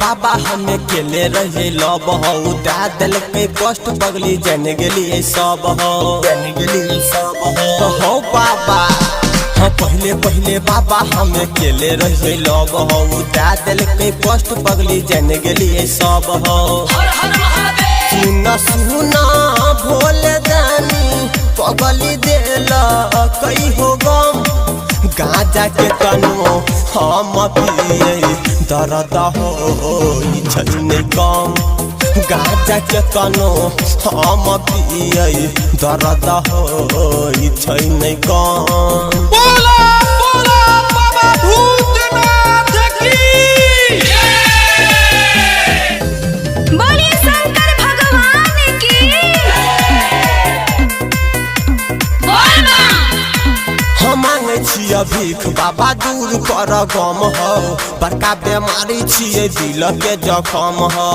बाबा हमें केले रहे लब हो उड़ा दिल के कष्ट पगली जन गेली सब हो बाबा। हाँ पहले बाबा हमें केले रहे लब हो उड़ा दिल के कष्ट पगली जन गेली सब हो। सुना सुना भोले दानी पगली दिल कई हो गम गाजा के कनो हम पिए दर्द हो नहीं कम गाजा के कनो हम पिए दर्द हो नहीं कम। बाबा भूतनाथ की बोलिए शंकर भगवान की। हम मांगे छिए भीख बाबा दूर कर गम हो बड़का बीमारी छिए दिल के जखम हो।